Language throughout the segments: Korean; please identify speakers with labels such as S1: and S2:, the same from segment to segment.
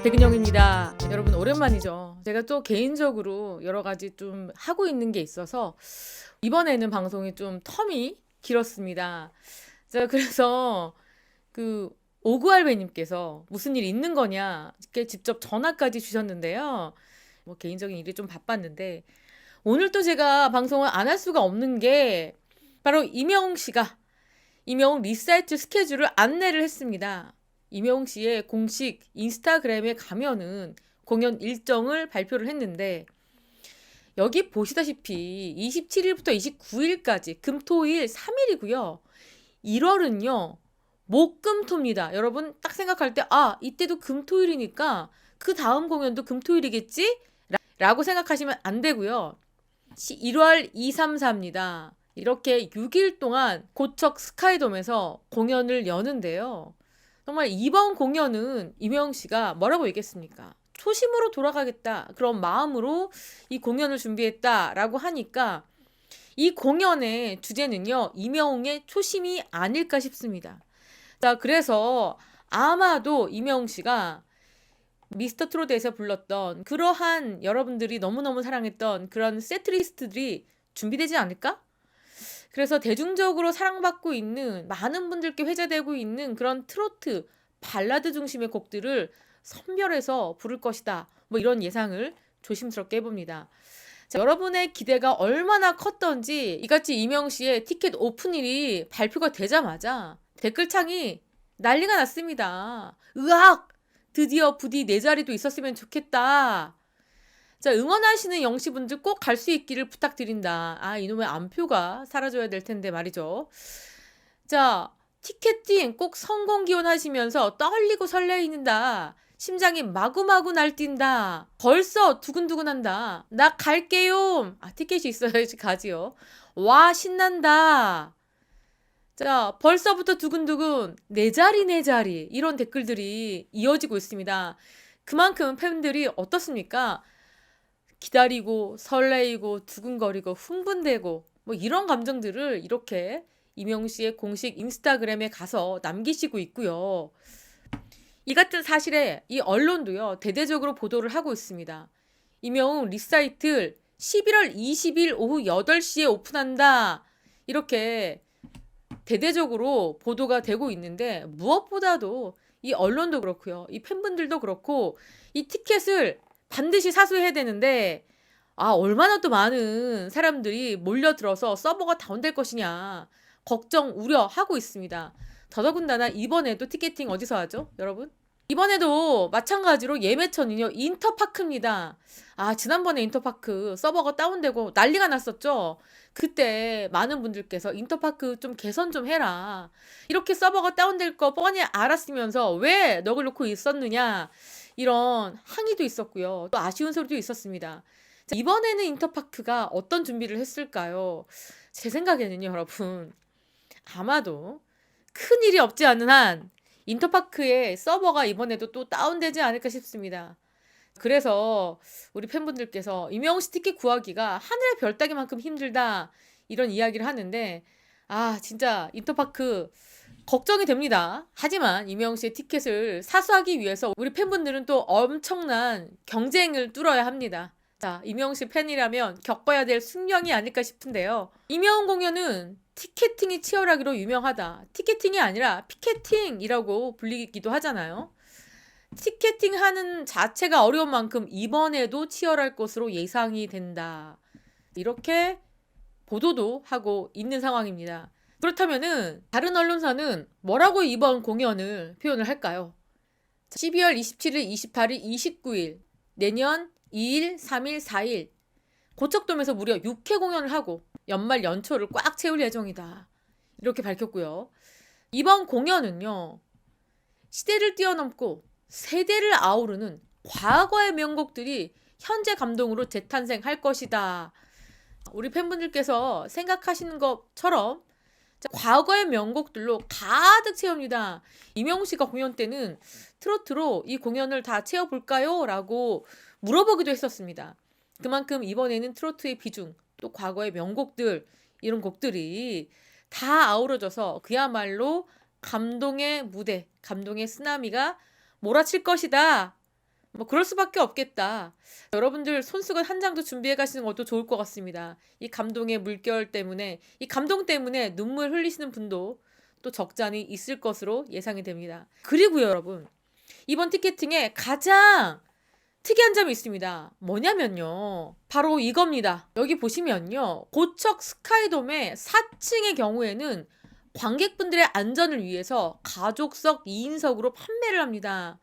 S1: 백은영입니다. 여러분 오랜만이죠. 제가 또 개인적으로 여러 가지 좀 하고 있는 게 있어서 이번에는 방송이 좀 텀이 길었습니다. 제가 그래서 그 오구알배님께서 무슨 일 있는 거냐 이렇게 직접 전화까지 주셨는데요. 뭐 개인적인 일이 좀 바빴는데 오늘 또 제가 방송을 안 할 수가 없는 게 바로 임영웅 씨가 임영웅 리사이트 스케줄을 안내를 했습니다. 임영웅 씨의 공식 인스타그램에 가면은 공연 일정을 발표를 했는데 여기 보시다시피 27일부터 29일까지 금토일 3일이고요. 1월은요. 목금토입니다. 여러분 딱 생각할 때 이때도 금토일이니까 그 다음 공연도 금토일이겠지? 라고 생각하시면 안 되고요. 1월 2, 3, 4입니다. 이렇게 6일 동안 고척 스카이돔에서 공연을 여는데요. 정말 이번 공연은 임영웅 씨가 뭐라고 얘기했습니까? 초심으로 돌아가겠다. 그런 마음으로 이 공연을 준비했다라고 하니까 이 공연의 주제는요. 임영웅의 초심이 아닐까 싶습니다. 자, 그래서 아마도 임영웅 씨가 미스터 트롯에서 불렀던 그러한 여러분들이 너무너무 사랑했던 그런 세트리스트들이 준비되지 않을까? 그래서 대중적으로 사랑받고 있는 많은 분들께 회자되고 있는 그런 트로트 발라드 중심의 곡들을 선별해서 부를 것이다. 뭐 이런 예상을 조심스럽게 해봅니다. 자, 여러분의 기대가 얼마나 컸던지 이같이 임영웅 씨의 티켓 오픈일이 발표가 되자마자 댓글창이 난리가 났습니다. 으악! 드디어 부디 내 자리도 있었으면 좋겠다. 자, 응원하시는 영시분들 꼭 갈 수 있기를 부탁드린다. 이놈의 안표가 사라져야 될 텐데 말이죠. 자, 티켓팅 꼭 성공 기원하시면서 떨리고 설레인다. 심장이 마구마구 날뛴다. 벌써 두근두근한다. 나 갈게요. 티켓이 있어야지 가지요. 와, 신난다. 자, 벌써부터 두근두근 내 자리 내 자리 이런 댓글들이 이어지고 있습니다. 그만큼 팬들이 어떻습니까? 기다리고 설레이고 두근거리고 흥분되고 뭐 이런 감정들을 이렇게 임영웅 씨의 공식 인스타그램에 가서 남기시고 있고요. 이 같은 사실에 이 언론도요 대대적으로 보도를 하고 있습니다. 임영웅 리사이틀 11월 20일 오후 8시에 오픈한다. 이렇게 대대적으로 보도가 되고 있는데 무엇보다도 이 언론도 그렇고요. 이 팬분들도 그렇고 이 티켓을 반드시 사수해야 되는데 얼마나 또 많은 사람들이 몰려들어서 서버가 다운될 것이냐 걱정 우려하고 있습니다. 더더군다나 이번에도 티켓팅 어디서 하죠? 여러분? 이번에도 마찬가지로 예매처는요 인터파크입니다. 지난번에 인터파크 서버가 다운되고 난리가 났었죠. 그때 많은 분들께서 인터파크 좀 개선 좀 해라. 이렇게 서버가 다운될 거 뻔히 알았으면서 왜 넋을 놓고 있었느냐. 이런 항의도 있었고요. 또 아쉬운 소리도 있었습니다. 자, 이번에는 인터파크가 어떤 준비를 했을까요? 제 생각에는요, 여러분. 아마도 큰 일이 없지 않은 한 인터파크의 서버가 이번에도 또 다운되지 않을까 싶습니다. 그래서 우리 팬분들께서 임영웅 씨 티켓 구하기가 하늘의 별 따기만큼 힘들다 이런 이야기를 하는데 진짜 인터파크 걱정이 됩니다. 하지만 임영웅 씨의 티켓을 사수하기 위해서 우리 팬분들은 또 엄청난 경쟁을 뚫어야 합니다. 자, 임영웅 씨 팬이라면 겪어야 될 숙명이 아닐까 싶은데요. 임영웅 공연은 티켓팅이 치열하기로 유명하다. 티켓팅이 아니라 피켓팅이라고 불리기도 하잖아요. 티켓팅 하는 자체가 어려운 만큼 이번에도 치열할 것으로 예상이 된다. 이렇게 보도도 하고 있는 상황입니다. 그렇다면은 다른 언론사는 뭐라고 이번 공연을 표현을 할까요? 12월 27일, 28일, 29일, 내년 2일, 3일, 4일 고척돔에서 무려 6회 공연을 하고 연말 연초를 꽉 채울 예정이다. 이렇게 밝혔고요. 이번 공연은요. 시대를 뛰어넘고 세대를 아우르는 과거의 명곡들이 현재 감동으로 재탄생할 것이다. 우리 팬분들께서 생각하시는 것처럼 과거의 명곡들로 가득 채웁니다. 임영웅 씨가 공연 때는 트로트로 이 공연을 다 채워볼까요? 라고 물어보기도 했었습니다. 그만큼 이번에는 트로트의 비중, 또 과거의 명곡들, 이런 곡들이 다 아우러져서 그야말로 감동의 무대, 감동의 쓰나미가 몰아칠 것이다. 뭐 그럴 수밖에 없겠다. 여러분들 손수건 한 장도 준비해 가시는 것도 좋을 것 같습니다. 이 감동의 물결 때문에, 이 감동 때문에 눈물 흘리시는 분도 또 적잖이 있을 것으로 예상이 됩니다. 그리고요, 여러분. 이번 티켓팅에 가장 특이한 점이 있습니다. 뭐냐면요. 바로 이겁니다. 여기 보시면요. 고척 스카이돔의 4층의 경우에는 관객분들의 안전을 위해서 가족석 2인석으로 판매를 합니다.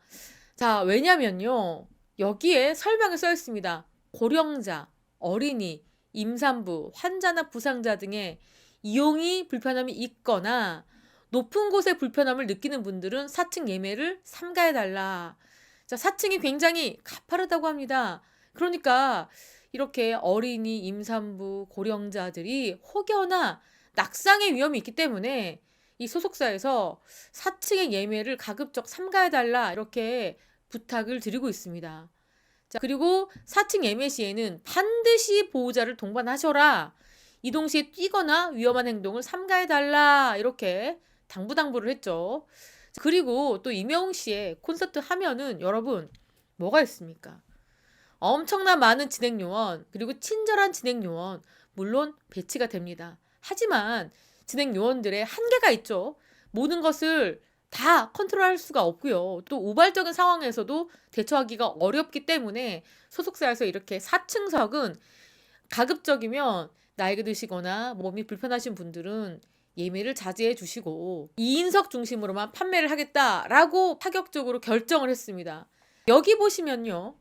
S1: 자, 왜냐면요. 여기에 설명에 써 있습니다. 고령자, 어린이, 임산부, 환자나 부상자 등의 이용이 불편함이 있거나 높은 곳에 불편함을 느끼는 분들은 4층 예매를 삼가해달라. 자, 4층이 굉장히 가파르다고 합니다. 그러니까 이렇게 어린이, 임산부, 고령자들이 혹여나 낙상의 위험이 있기 때문에 이 소속사에서 4층의 예매를 가급적 삼가해달라 이렇게 부탁을 드리고 있습니다. 자, 그리고 4층 예매 시에는 반드시 보호자를 동반하셔라. 이동 시에 뛰거나 위험한 행동을 삼가해달라. 이렇게 당부를 했죠. 그리고 또 임영웅 씨의 콘서트 하면은 여러분 뭐가 있습니까? 엄청난 많은 진행 요원 그리고 친절한 진행 요원 물론 배치가 됩니다. 하지만 진행 요원들의 한계가 있죠. 모든 것을 다 컨트롤할 수가 없고요. 또 우발적인 상황에서도 대처하기가 어렵기 때문에 소속사에서 이렇게 4층석은 가급적이면 나이가 드시거나 몸이 불편하신 분들은 예매를 자제해 주시고 2인석 중심으로만 판매를 하겠다라고 파격적으로 결정을 했습니다. 여기 보시면요.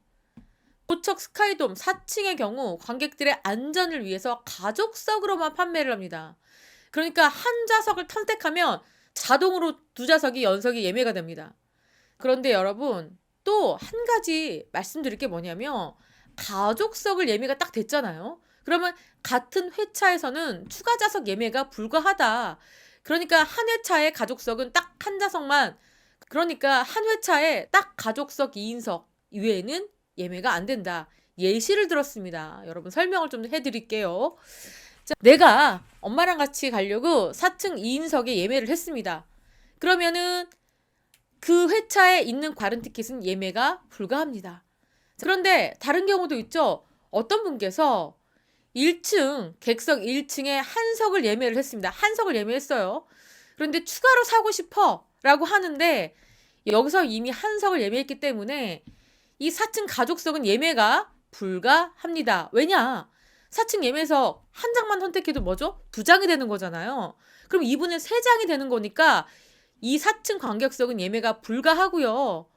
S1: 고척 스카이돔 4층의 경우 관객들의 안전을 위해서 가족석으로만 판매를 합니다. 그러니까 한 좌석을 선택하면 자동으로 두 좌석이 연석이 예매가 됩니다. 그런데 여러분 또 한 가지 말씀드릴 게 뭐냐면 가족석을 예매가 딱 됐잖아요. 그러면 같은 회차에서는 추가 좌석 예매가 불가하다. 그러니까 한 회차에 가족석은 딱 한 좌석만 그러니까 한 회차에 딱 가족석 2인석 이외에는 예매가 안 된다. 예시를 들었습니다. 여러분 설명을 좀 해드릴게요. 자, 내가 엄마랑 같이 가려고 4층 2인석에 예매를 했습니다. 그러면은 그 회차에 있는 관람 티켓은 예매가 불가합니다. 그런데 다른 경우도 있죠. 어떤 분께서 1층, 객석 1층에 한석을 예매를 했습니다. 한석을 예매했어요. 그런데 추가로 사고 싶어 라고 하는데 여기서 이미 한석을 예매했기 때문에 이 4층 가족석은 예매가 불가합니다. 왜냐? 4층 예매석 한 장만 선택해도 뭐죠? 2장이 되는 거잖아요. 그럼 이분은 3장이 되는 거니까 이 4층 관객석은 예매가 불가하고요.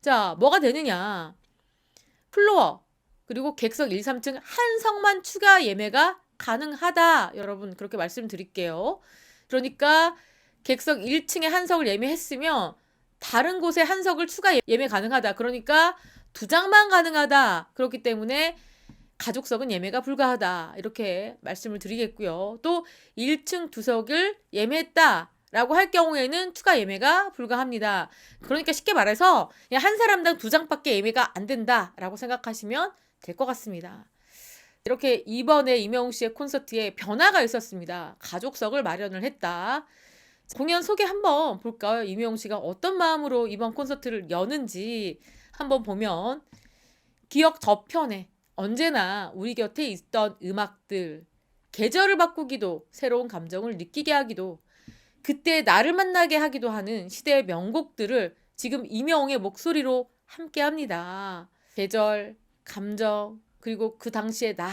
S1: 자, 뭐가 되느냐? 플로어 그리고 객석 1, 3층 한석만 추가 예매가 가능하다. 여러분 그렇게 말씀드릴게요. 그러니까 객석 1층에 한석을 예매했으면 다른 곳에 한석을 추가 예매 가능하다. 그러니까 2장만 가능하다. 그렇기 때문에 가족석은 예매가 불가하다. 이렇게 말씀을 드리겠고요. 또 1층 2석을 예매했다. 라고 할 경우에는 추가 예매가 불가합니다. 그러니까 쉽게 말해서 그냥 한 사람당 2장밖에 예매가 안 된다라고 생각하시면 될 것 같습니다. 이렇게 이번에 임영웅 씨의 콘서트에 변화가 있었습니다. 가족석을 마련을 했다. 공연 소개 한번 볼까요? 임영웅 씨가 어떤 마음으로 이번 콘서트를 여는지 한번 보면 기억 저편에 언제나 우리 곁에 있던 음악들 계절을 바꾸기도 새로운 감정을 느끼게 하기도 그때 나를 만나게 하기도 하는 시대의 명곡들을 지금 임영웅의 목소리로 함께합니다. 계절, 감정, 그리고 그 당시의 나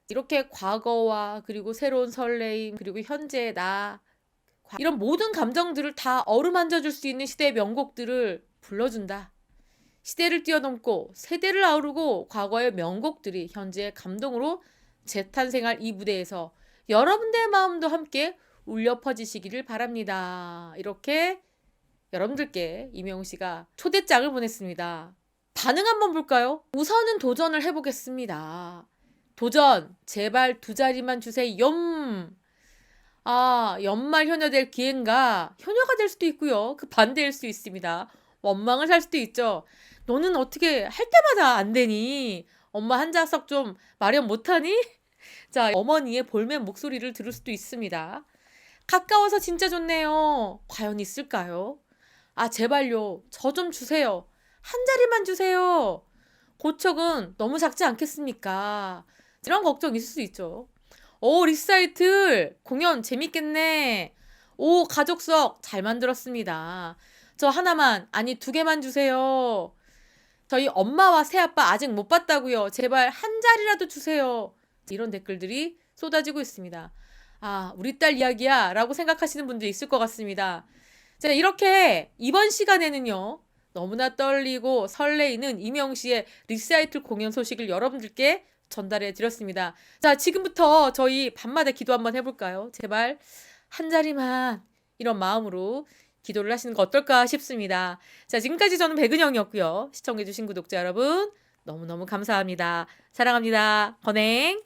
S1: 이렇게 과거와 그리고 새로운 설레임 그리고 현재의 나 이런 모든 감정들을 다 어루만져 줄 수 있는 시대의 명곡들을 불러준다. 시대를 뛰어넘고 세대를 아우르고 과거의 명곡들이 현재의 감동으로 재탄생할 이 무대에서 여러분들의 마음도 함께 울려 퍼지시기를 바랍니다. 이렇게 여러분들께 임영웅 씨가 초대장을 보냈습니다. 반응 한번 볼까요? 우선은 도전을 해보겠습니다. 도전! 제발 2자리만 주세요. 연말 효녀 될 기회인가? 효녀가 될 수도 있고요. 그 반대일 수 있습니다. 원망을 살 수도 있죠. 너는 어떻게 할 때마다 안 되니? 엄마 한 좌석 좀 마련 못하니? 자, 어머니의 볼멘 목소리를 들을 수도 있습니다. 가까워서 진짜 좋네요. 과연 있을까요? 제발요. 저 좀 주세요. 한 자리만 주세요. 고척은 너무 작지 않겠습니까? 이런 걱정 있을 수 있죠. 오, 리사이틀 공연 재밌겠네. 오, 가족석 잘 만들었습니다. 저 하나만, 아니 두 개만 주세요. 저희 엄마와 새아빠 아직 못 봤다고요. 제발 한 자리라도 주세요. 이런 댓글들이 쏟아지고 있습니다. 아, 우리 딸 이야기야 라고 생각하시는 분도 있을 것 같습니다. 자, 이렇게 이번 시간에는요. 너무나 떨리고 설레이는 이명 씨의 리사이틀 공연 소식을 여러분들께 전달해 드렸습니다. 자, 지금부터 저희 밤마다 기도 한번 해볼까요? 제발 한 자리만 이런 마음으로 기도를 하시는 거 어떨까 싶습니다. 자, 지금까지 저는 백은영이었고요. 시청해주신 구독자 여러분 너무너무 감사합니다. 사랑합니다. 건행.